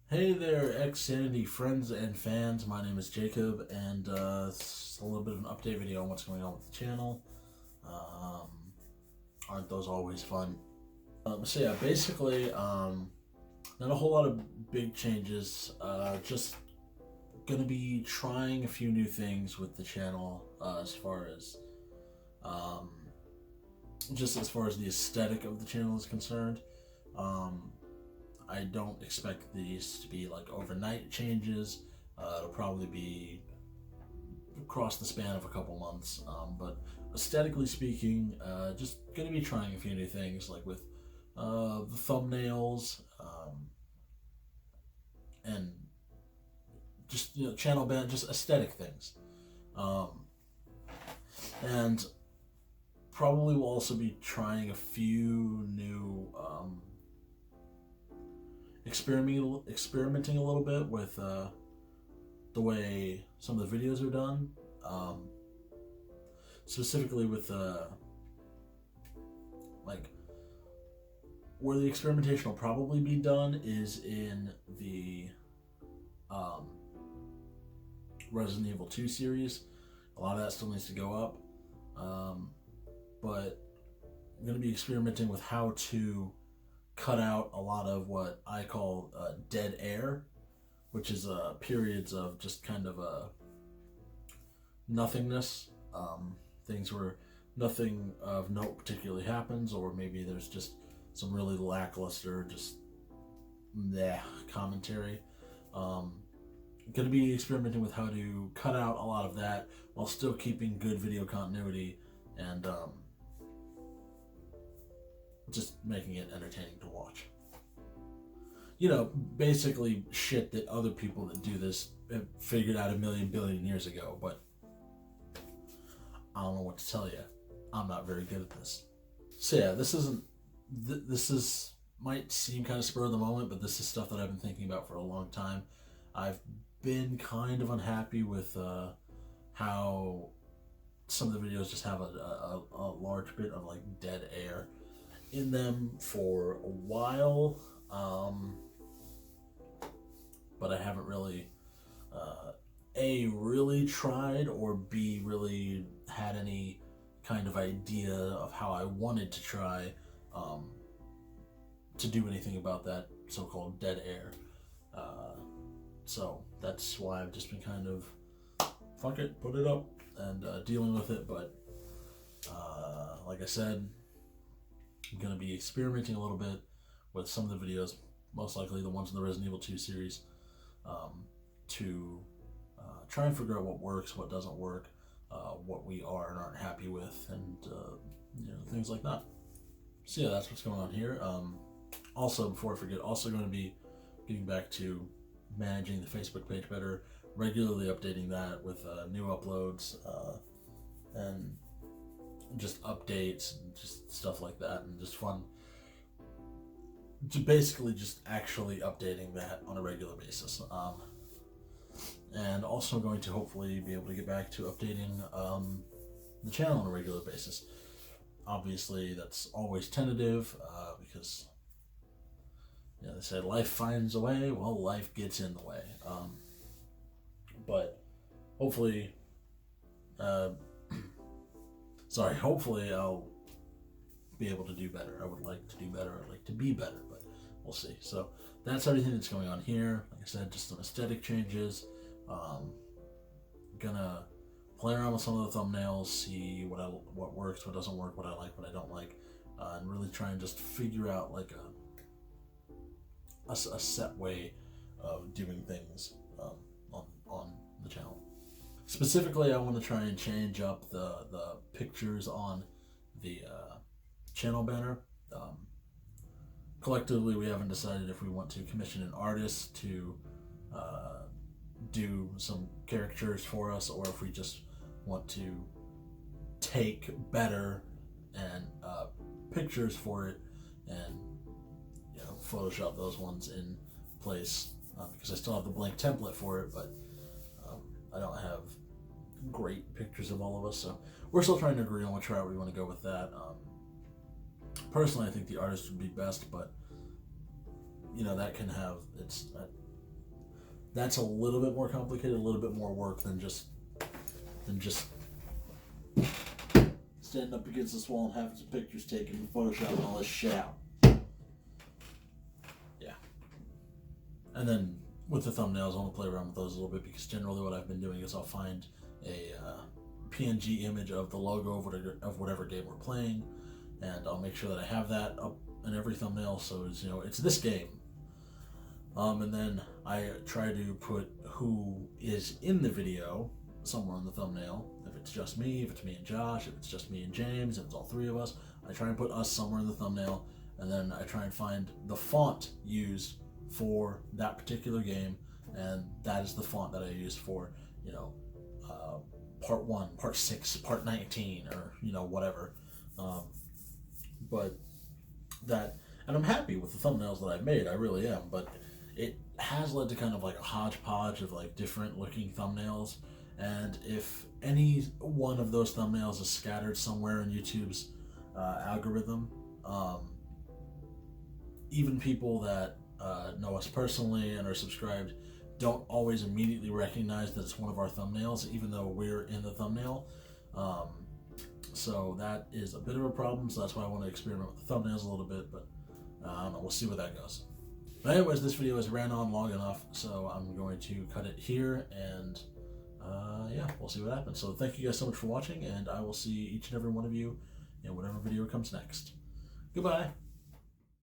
Hey there, Xfinity friends and fans. My name is Jacob, and it's a little bit of an update video on what's going on with the channel. Um, aren't those always fun? Basically, not a whole lot of big changes. Just gonna be trying a few new things with the channel as far as um, just as far as the aesthetic of the channel is concerned. Um, I don't expect these to be like overnight changes. It'll probably be across the span of a couple months. But aesthetically speaking, just gonna be trying a few new things, like with the thumbnails and just channel band, just aesthetic things. Um, and probably will also be trying a few new experimenting a little bit with the way some of the videos are done. Um, Specifically with like where the experimentation will probably be done is in the um, Resident Evil 2 series. A lot of that still needs to go up, but I'm going to be experimenting with how to cut out a lot of what I call dead air, which is periods of just kind of nothingness, things where nothing of note particularly happens, or maybe there's just some really lackluster, just meh commentary. Um, going to be experimenting with how to cut out a lot of that while still keeping good video continuity and just making it entertaining to watch. Basically shit that other people that do this have figured out a million billion years ago, but I don't know what to tell you. I'm not very good at this. So yeah, this isn't. This is might seem kind of spur of the moment, but this is stuff that I've been thinking about for a long time. I've been kind of unhappy with how some of the videos just have a large bit of like dead air in them for a while, but I haven't really A, really tried, or B, really had any kind of idea of how I wanted to try to do anything about that so-called dead air. So that's why I've just been kind of fuck it, put it up, and dealing with it. But like I said, I'm gonna be experimenting a little bit with some of the videos, most likely the ones in the Resident Evil 2 series, to try and figure out what works, what doesn't work, what we are and aren't happy with, and things like that. So yeah, that's what's going on here. Also, before I forget, also going to be getting back to managing the Facebook page better, regularly updating that with new uploads and just updates and just stuff like that, and just fun. Basically, just actually updating that on a regular basis. And also going to hopefully be able to get back to updating the channel on a regular basis. Obviously, that's always tentative because they said life finds a way. Well, life gets in the way. But hopefully, hopefully I'll be able to do better. I would like to do better. I'd like to be better, but we'll see. So that's everything that's going on here. Like I said, just some aesthetic changes. Gonna play around with some of the thumbnails, see what works, what doesn't work, what I like, what I don't like, and really try and just figure out like a set way of doing things on the channel. Specifically, I want to try and change up the pictures on the channel banner. Collectively, we haven't decided if we want to commission an artist to do some caricatures for us, or if we just want to take better and pictures for it and Photoshop those ones in place, because I still have the blank template for it, but I don't have great pictures of all of us, so we're still trying to agree on which route we want to go with that. Personally, I think the artist would be best, but that can have its that's a little bit more complicated, a little bit more work than just standing up against this wall and having some pictures taken in Photoshop and all this shit out. Yeah. And then with the thumbnails, I want to play around with those a little bit, because generally what I've been doing is I'll find a PNG image of the logo of whatever game we're playing, and I'll make sure that I have that up in every thumbnail, so it's, it's this game. And then I try to put who is in the video somewhere in the thumbnail. If it's just me, if it's me and Josh, if it's just me and James, if it's all three of us, I try and put us somewhere in the thumbnail, and then I try and find the font used for that particular game, and that is the font that I use for, part 1, part 6, part 19, or, whatever. But that, and I'm happy with the thumbnails that I've made, I really am, but it has led to kind of like a hodgepodge of like different looking thumbnails, and if any one of those thumbnails is scattered somewhere in YouTube's algorithm, even people that know us personally and are subscribed don't always immediately recognize that it's one of our thumbnails, even though we're in the thumbnail. So that is a bit of a problem, so that's why I want to experiment with the thumbnails a little bit, but I don't know, we'll see where that goes. But anyways, this video has ran on long enough, so I'm going to cut it here, and yeah, we'll see what happens. So thank you guys so much for watching, and I will see each and every one of you in whatever video comes next. Goodbye!